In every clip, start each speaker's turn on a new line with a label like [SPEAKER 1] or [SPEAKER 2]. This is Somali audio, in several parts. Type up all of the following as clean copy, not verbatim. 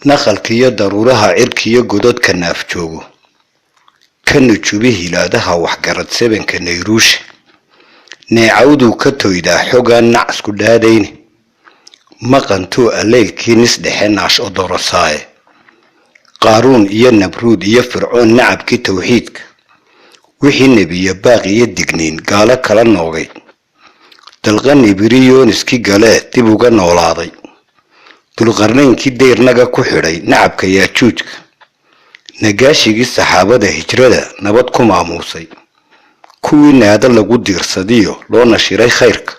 [SPEAKER 1] naqalkiyo daruuraha cirkiyo godadka naaf joogo kana jubihi laadaha waxgarad sebenka nayruush neecawdu ka toydaa xogaan nacasku dhaadayne maqantuu alleylkii nis dhexe naash odorosaaye qaaruun iyo nabruud iyo fircoon nacabkii tawxiidka wixii nebiya baaq iyo digniin gaalo kala noogay dalqan ibiriyooniskii galee dib uga noolaaday dulqarnaynkii dayrnaga ku xidhay nacabka yaajuujka nagaashigii saxaabada hijrada nabad ku maamuusay kuwii naada lagu diirsadiyo loo nashiray khayrka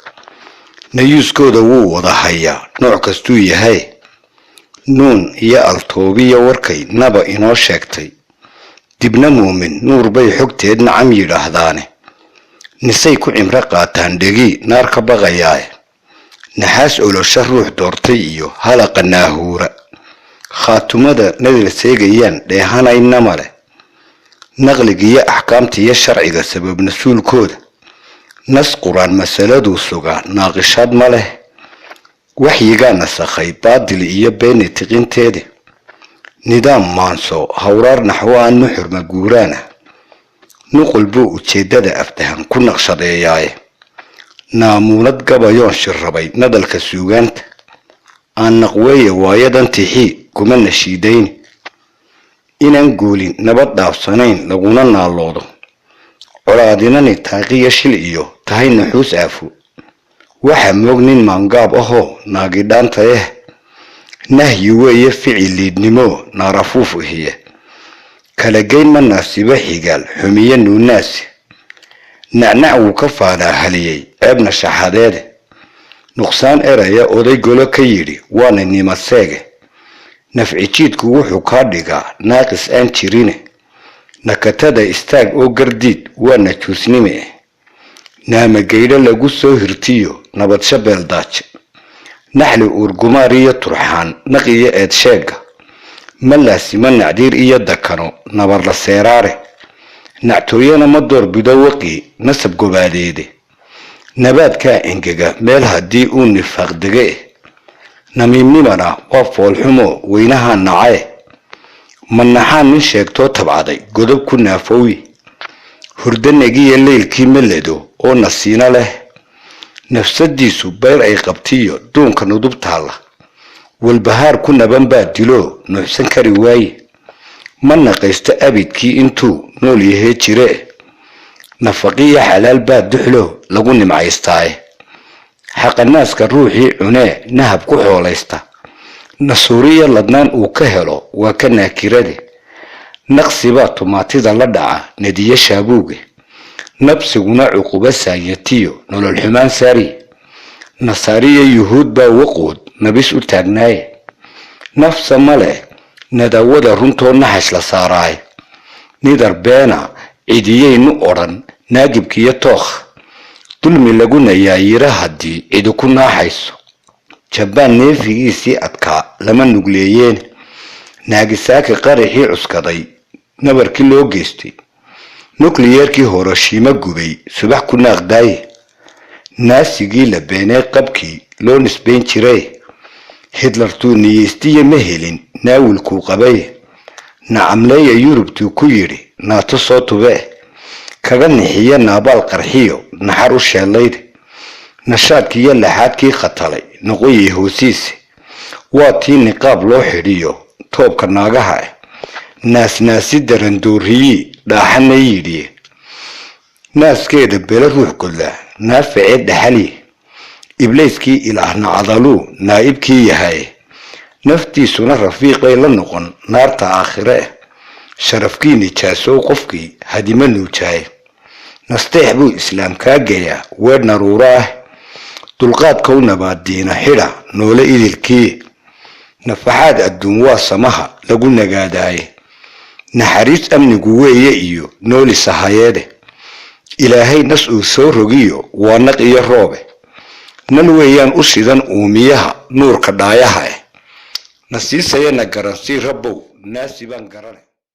[SPEAKER 1] nayuuskooda wuu wada hayaa nooc kastuu yahay nuun iyo altoobiya warkay naba inoo sheegtay dibna muumin nuur bay xogteed nacam yidhaahdaane nisay ku cimro qaataan dhegii naar ka baqayaaye naxaas olosha ruux doortay iyo halaqa naahuura khaatumada nadila seegayaan dheehanayna male naqligiyo axkaamtiiyo sharciga sabab nasuulkooda nas quraan masaladuu sugaa naaqishaad ma leh waxyigaa nasakhay baadil iyo beeni tiqinteeda nidaam maanso hawraar naxwo aan nuxurma guuraana nuqul buu ujeeddada aftahan ku naqshadeeyaaye naamuunad gabayoon shirrabay nadalka suugaanta aan naqweeye waayadan tixii kuma nashiidayni inaan guulin nabad dhaafsanayn laguna naaloodo colaadinani taaqiya shil iyo tahay naxuus aafo waxa moog nin maangaab ahoo naagidhaantayeh nahyi weeye ficil liidnimo naarafuuf uhiye kala geyn ma naasibo xigaal xumiye nuunaasi nacnac wuu ka faanaa haliyey ceebna shaxadeede nuqsaan eraya oday golo ka yidhi waana nimaseege nafci jiidku wuxuu kaa dhigaa naaqis aan jirine nakatada istaag oo gardiid waa najuusnime naamageydho lagu soo hirtiyo nabadsha beeldaaje naxli uurgumaar iyo turxaan naqiyo eed sheega ma laasimo nacdiir iyo dakano nabar la seeraare nactooyana ma doorbido waqii nasab gobaadeede nabaadkaa engega meel haddii uu nifaaq dege namiimnimana waa foolxumo weynaha nacae manaxaan nin sheegtoo tabcaday godob ku naafoowi hurdanagiyo leylkii meledo oo nasiino leh nafsadiisu bayr ay qabtiyo duunka nudub taalla walbahaar ku naban baa dilo nuuxsan kari waaye ma naqaysto abidkii intuu nool yahee jire nafaqiyo xalaal baa duxlo lagu nimcaystaaye xaqanaaska ruuxii cunee nahab ku xoolaysta nasuuriyo ladnaan uu ka helo waa ka naakirade naqsibaa tumaatida la dhaca nadiye shaabuuge nabsiguna cuquba saanyatiyo nolol xumaan saari nasaariya yuhuud baa waqood nabis u taagnaaye nafsa ma leh nadawada runtoo naxash la saaraaye nidar beena cidiyaynu odhan naagibkiyo tookh dulmi lagu nayaayira haddii cidi ku naaxayso jabaan neefigiisii adkaa lama nugleeyeen naagisaaka qaraxii cuskaday nabarkii loo geystay nukliyeerkii horoshiima gubay subax ku naaqdaaye naasigii la beenee qabkii loo nisbayn jiray hitlartuu niyeystiya ma helin naawilkuu qabay nacamleeya yurubtuu ku yidhi naato soo tube kaga nixiya naabaal qarxiyo naxar u sheellayde nashaadkiiyo laxaadkii khatalay noqoyay hoosiise waa tii niqaab loo xidhiyo toobka naagaha ah naasnaasi darandooriyii dhaaxana yidhiye naaskeeda bele ruux godla naafaceed dhaxaliye iblayskii ilaahna cadaluu naa'ibkii yahaye naftiisuna rafiiqay la noqon naarta aakhire sharafkii nijaasow qofkii hadima nuujaaye nasteex buu islaam kaa geeyaa weer naruura ah dulqaadkow nabaaddiina xidha noole idilkii nafaxaad adduun waa samaha lagu nagaadaaye naxariis amnigu weeye iyo nooli sahayeede ilaahay nas uu soo rogiyo waa naq iyo roobe nan weeyaan u shidan uumiyaha nuurka dhaayaha nasiisayana garansii rabbow naasi baan garane